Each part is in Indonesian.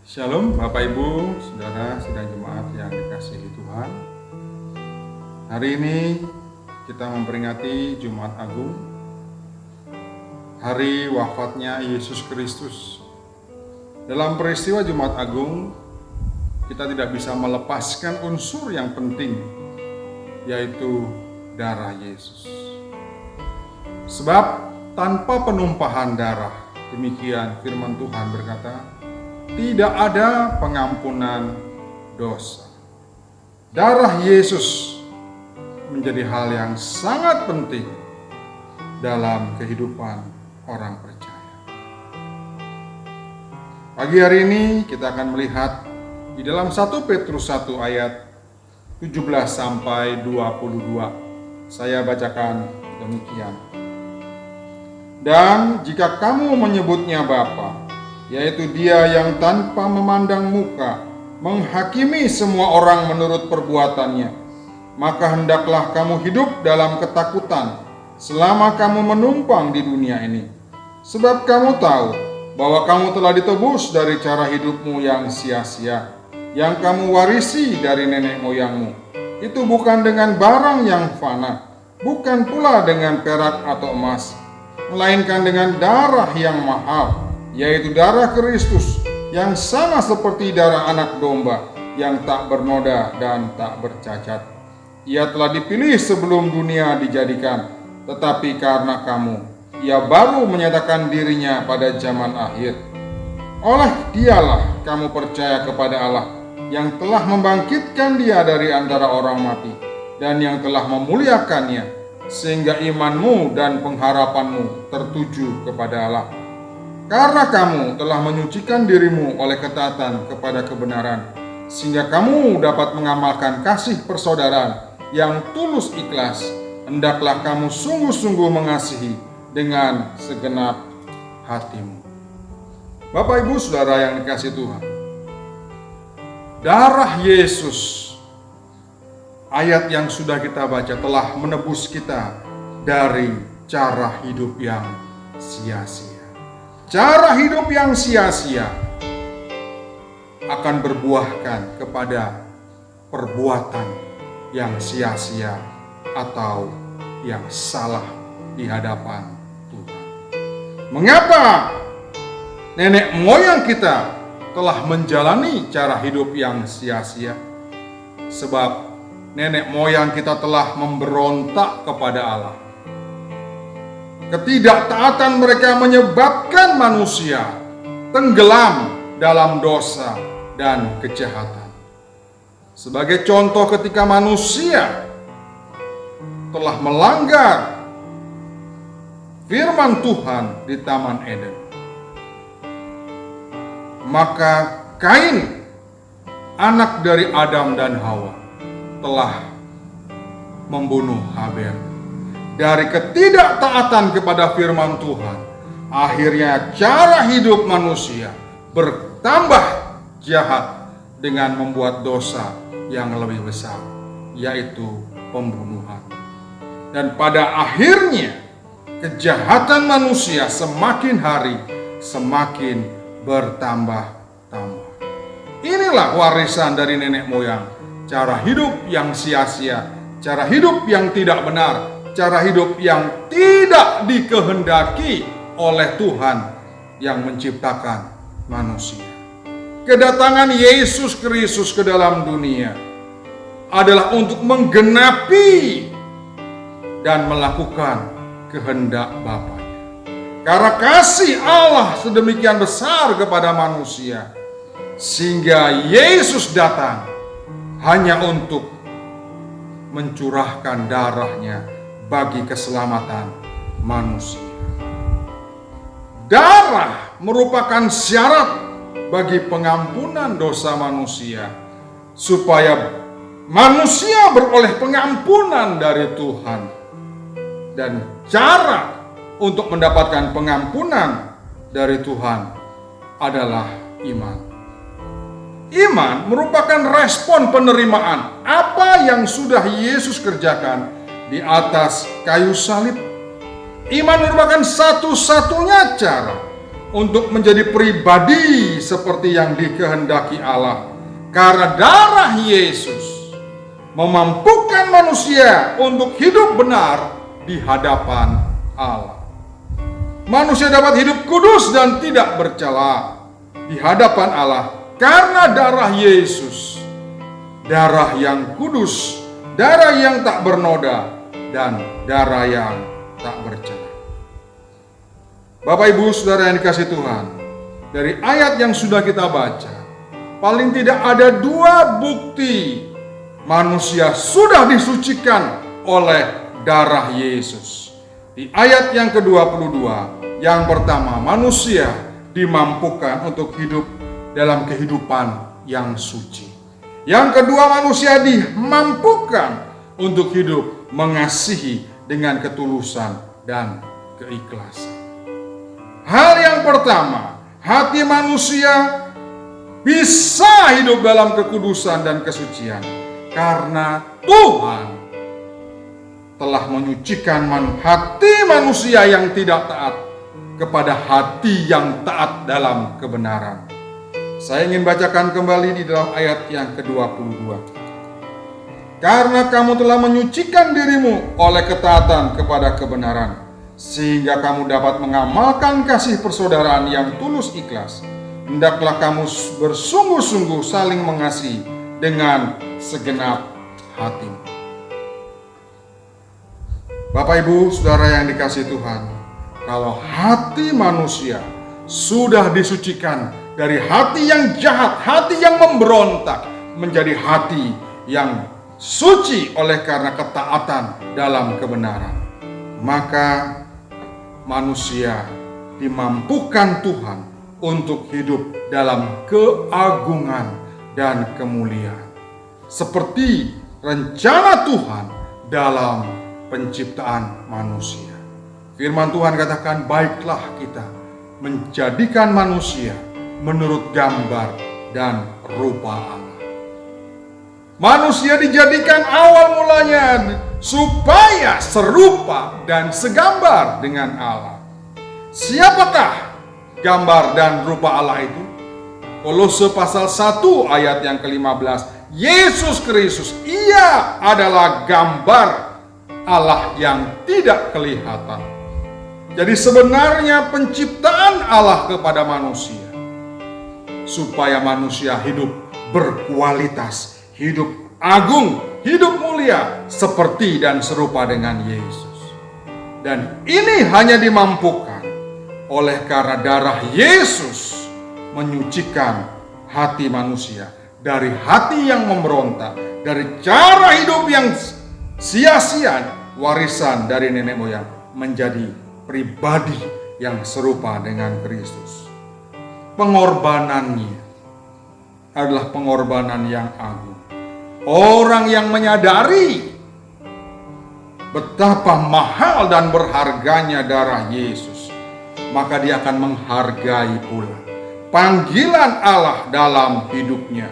Shalom Bapak Ibu, Saudara sidang jemaat yang dikasihi Tuhan. Hari ini kita memperingati Jumat Agung, hari wafatnya Yesus Kristus. Dalam peristiwa Jumat Agung, kita tidak bisa melepaskan unsur yang penting, yaitu darah Yesus. Sebab tanpa penumpahan darah, demikian firman Tuhan berkata, tidak ada pengampunan dosa. Darah Yesus menjadi hal yang sangat penting dalam kehidupan orang percaya. Pagi hari ini kita akan melihat di dalam 1 Petrus 1 ayat 17 sampai 22. Saya bacakan demikian. Dan jika kamu menyebutnya Bapa, yaitu Dia yang tanpa memandang muka menghakimi semua orang menurut perbuatannya, maka hendaklah kamu hidup dalam ketakutan selama kamu menumpang di dunia ini. Sebab kamu tahu bahwa kamu telah ditebus dari cara hidupmu yang sia-sia, yang kamu warisi dari nenek moyangmu. Itu bukan dengan barang yang fana, bukan pula dengan perak atau emas, melainkan dengan darah yang mahal, yaitu darah Kristus, yang sama seperti darah anak domba, yang tak bernoda dan tak bercacat. Ia telah dipilih sebelum dunia dijadikan, tetapi karena kamu, Ia baru menyatakan dirinya pada zaman akhir. Oleh Dialah kamu percaya kepada Allah, yang telah membangkitkan Dia dari antara orang mati, dan yang telah memuliakannya, sehingga imanmu dan pengharapanmu tertuju kepada Allah. Karena kamu telah menyucikan dirimu oleh ketaatan kepada kebenaran, sehingga kamu dapat mengamalkan kasih persaudaraan yang tulus ikhlas, hendaklah kamu sungguh-sungguh mengasihi dengan segenap hatimu. Bapak Ibu Saudara yang dikasihi Tuhan, darah Yesus, ayat yang sudah kita baca, telah menebus kita dari cara hidup yang sia-sia. Cara hidup yang sia-sia akan berbuahkan kepada perbuatan yang sia-sia atau yang salah di hadapan Tuhan. Mengapa nenek moyang kita telah menjalani cara hidup yang sia-sia? Sebab nenek moyang kita telah memberontak kepada Allah. Ketidaktaatan mereka menyebabkan manusia tenggelam dalam dosa dan kejahatan. Sebagai contoh, ketika manusia telah melanggar firman Tuhan di Taman Eden, maka Kain, anak dari Adam dan Hawa, telah membunuh Habel. Dari ketidaktaatan kepada firman Tuhan, akhirnya cara hidup manusia bertambah jahat dengan membuat dosa yang lebih besar, yaitu pembunuhan. Dan pada akhirnya kejahatan manusia semakin hari semakin bertambah-tambah. Inilah warisan dari nenek moyang, cara hidup yang sia-sia, cara hidup yang tidak benar, cara hidup yang tidak dikehendaki oleh Tuhan yang menciptakan manusia. Kedatangan Yesus Kristus ke dalam dunia adalah untuk menggenapi dan melakukan kehendak Bapanya. Karena kasih Allah sedemikian besar kepada manusia, sehingga Yesus datang hanya untuk mencurahkan darahnya bagi keselamatan manusia. Darah merupakan syarat bagi pengampunan dosa manusia, supaya manusia beroleh pengampunan dari Tuhan. Dan cara untuk mendapatkan pengampunan dari Tuhan adalah iman. Iman merupakan respon penerimaan apa yang sudah Yesus kerjakan di atas kayu salib. Iman merupakan satu-satunya cara untuk menjadi pribadi seperti yang dikehendaki Allah. Karena darah Yesus memampukan manusia untuk hidup benar di hadapan Allah. Manusia dapat hidup kudus dan tidak bercela di hadapan Allah karena darah Yesus, darah yang kudus, darah yang tak bernoda, dan darah yang tak bercela. Bapak Ibu Saudara yang dikasihi Tuhan, dari ayat yang sudah kita baca, paling tidak ada 2 bukti manusia sudah disucikan oleh darah Yesus. Di ayat yang ke-22, yang pertama, manusia dimampukan untuk hidup dalam kehidupan yang suci. Yang kedua, manusia dimampukan untuk hidup mengasihi dengan ketulusan dan keikhlasan. Hal yang pertama, hati manusia bisa hidup dalam kekudusan dan kesucian karena Tuhan telah menyucikan hati manusia yang tidak taat kepada hati yang taat dalam kebenaran. Saya ingin bacakan kembali di dalam ayat yang ke-22. Karena kamu telah menyucikan dirimu oleh ketaatan kepada kebenaran, sehingga kamu dapat mengamalkan kasih persaudaraan yang tulus ikhlas. Hendaklah kamu bersungguh-sungguh saling mengasihi dengan segenap hatimu. Bapak Ibu Saudara yang dikasihi Tuhan, kalau hati manusia sudah disucikan dari hati yang jahat, hati yang memberontak, menjadi hati yang suci oleh karena ketaatan dalam kebenaran, maka manusia dimampukan Tuhan untuk hidup dalam keagungan dan kemuliaan, seperti rencana Tuhan dalam penciptaan manusia. Firman Tuhan katakan, baiklah kita menjadikan manusia menurut gambar dan rupa Allah. Manusia dijadikan awal mulanya supaya serupa dan segambar dengan Allah. Siapakah gambar dan rupa Allah itu? Kolose pasal 1 ayat yang ke-15. Yesus Kristus, Ia adalah gambar Allah yang tidak kelihatan. Jadi sebenarnya penciptaan Allah kepada manusia supaya manusia hidup berkualitas, hidup agung, hidup mulia seperti dan serupa dengan Yesus. Dan ini hanya dimampukan oleh karena darah Yesus menyucikan hati manusia dari hati yang memberontak, dari cara hidup yang sia-sia, warisan dari nenek moyang, menjadi pribadi yang serupa dengan Kristus. Pengorbanannya adalah pengorbanan yang agung. Orang yang menyadari betapa mahal dan berharganya darah Yesus, maka dia akan menghargai pula panggilan Allah dalam hidupnya.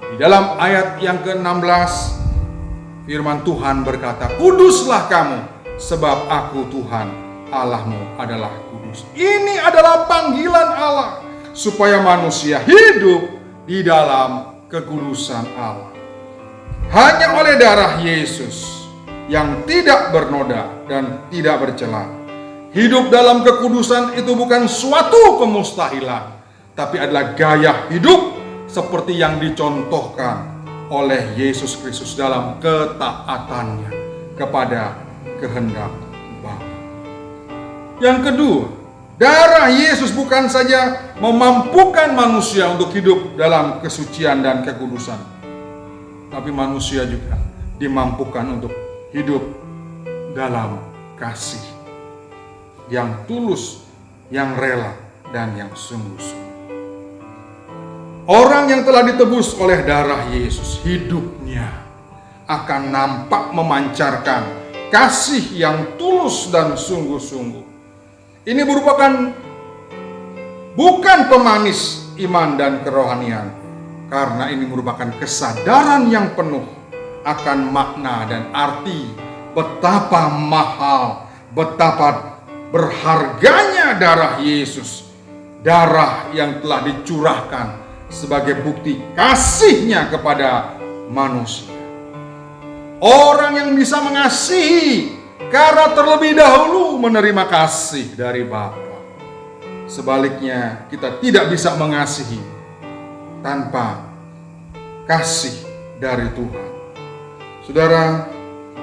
Di dalam ayat yang ke-16, firman Tuhan berkata, kuduslah kamu, sebab aku Tuhan Allahmu adalah kudus. Ini adalah panggilan Allah, supaya manusia hidup di dalam kekudusan Allah. Hanya oleh darah Yesus yang tidak bernoda dan tidak bercela. Hidup dalam kekudusan itu bukan suatu kemustahilan, tapi adalah gaya hidup seperti yang dicontohkan oleh Yesus Kristus dalam ketaatannya kepada kehendak Bapa. Yang kedua, darah Yesus bukan saja memampukan manusia untuk hidup dalam kesucian dan kekudusan, tapi manusia juga dimampukan untuk hidup dalam kasih yang tulus, yang rela, dan yang sungguh-sungguh. Orang yang telah ditebus oleh darah Yesus, hidupnya akan nampak memancarkan kasih yang tulus dan sungguh-sungguh. Ini merupakan bukan pemanis iman dan kerohanian, karena ini merupakan kesadaran yang penuh akan makna dan arti betapa mahal, betapa berharganya darah Yesus, darah yang telah dicurahkan sebagai bukti kasihnya kepada manusia. Orang yang bisa mengasihi karena terlebih dahulu menerima kasih dari Bapa. Sebaliknya, kita tidak bisa mengasihi tanpa kasih dari Tuhan. Saudara,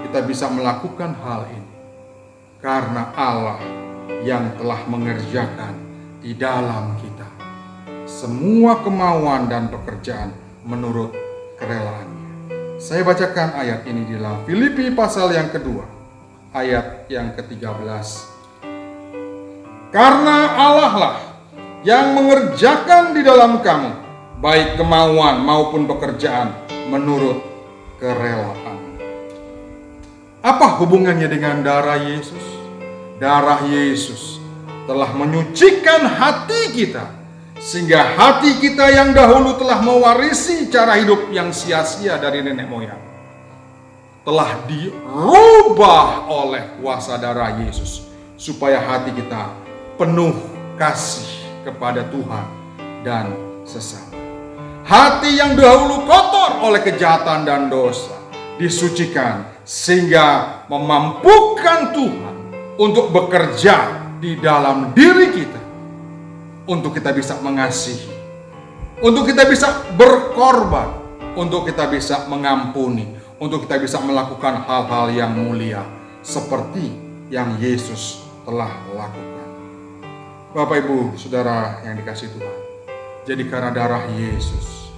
kita bisa melakukan hal ini karena Allah yang telah mengerjakan di dalam kita semua kemauan dan pekerjaan menurut kerelaannya. Saya bacakan ayat ini di dalam Filipi pasal yang kedua, ayat yang ke-13. Karena Allah lah yang mengerjakan di dalam kamu baik kemauan maupun pekerjaan menurut kerelaan. Apa hubungannya dengan darah Yesus? Darah Yesus telah menyucikan hati kita, sehingga hati kita yang dahulu telah mewarisi cara hidup yang sia-sia dari nenek moyang telah dirubah oleh kuasa darah Yesus, supaya hati kita penuh kasih kepada Tuhan dan sesama. Hati yang dahulu kotor oleh kejahatan dan dosa disucikan sehingga memampukan Tuhan untuk bekerja di dalam diri kita, untuk kita bisa mengasihi, untuk kita bisa berkorban, untuk kita bisa mengampuni, untuk kita bisa melakukan hal-hal yang mulia seperti yang Yesus telah lakukan. Bapak, Ibu, Saudara yang dikasihi Tuhan, jadi karena darah Yesus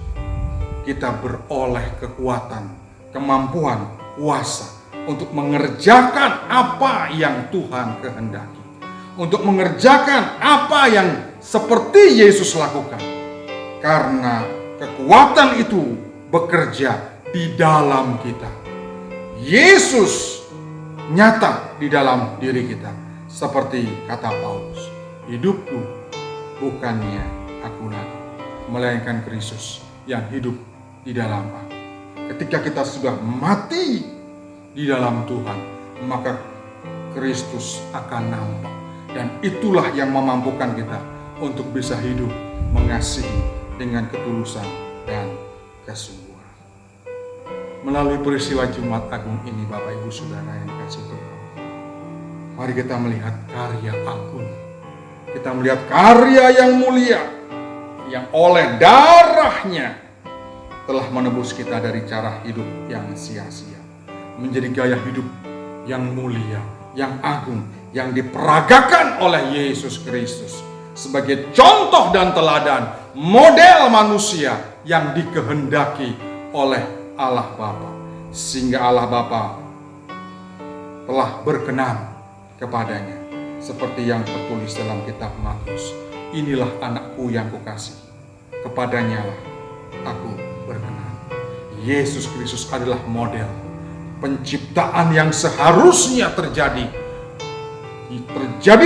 kita beroleh kekuatan, kemampuan, kuasa untuk mengerjakan apa yang Tuhan kehendaki, untuk mengerjakan apa yang seperti Yesus lakukan, karena kekuatan itu bekerja di dalam kita. Yesus nyata di dalam diri kita, seperti kata Paulus, hidupku bukannya aku lagi, melainkan Kristus yang hidup di dalam aku. Ketika kita sudah mati di dalam Tuhan, maka Kristus akan nampak, dan itulah yang memampukan kita untuk bisa hidup mengasihi dengan ketulusan dan kesungguhan. Melalui peristiwa Jumat Agung ini, Bapak, Ibu, Saudara yang dikasihi Tuhan, mari kita melihat karya agung. Kita melihat karya yang mulia, yang oleh darahnya telah menebus kita dari cara hidup yang sia-sia, menjadi gaya hidup yang mulia, yang agung, yang diperagakan oleh Yesus Kristus sebagai contoh dan teladan, model manusia yang dikehendaki oleh Allah Bapa, sehingga Allah Bapa telah berkenan kepadanya. Seperti yang tertulis dalam kitab Matius, inilah anakku yang kukasihi, kepadanya lah aku berkenan. Yesus Kristus adalah model penciptaan yang seharusnya terjadi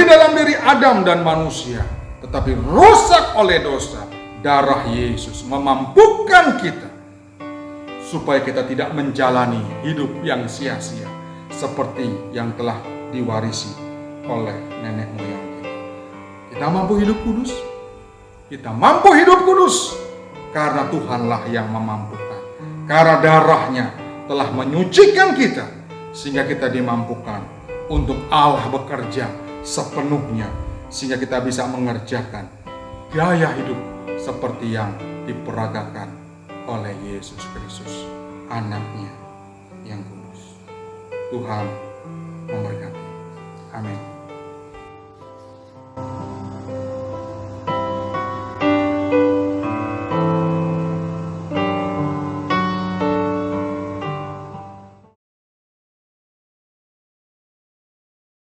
dalam diri Adam dan manusia, tetapi rusak oleh dosa. Darah Yesus memampukan kita supaya kita tidak menjalani hidup yang sia-sia seperti yang telah diwarisi oleh nenek moyang kita. Kita mampu hidup kudus. Kita mampu hidup kudus karena Tuhanlah yang memampukan. Karena darahnya telah menyucikan kita, sehingga kita dimampukan untuk Allah bekerja sepenuhnya, sehingga kita bisa mengerjakan gaya hidup seperti yang diperagakan oleh Yesus Kristus, anaknya yang kudus. Tuhan memberkati.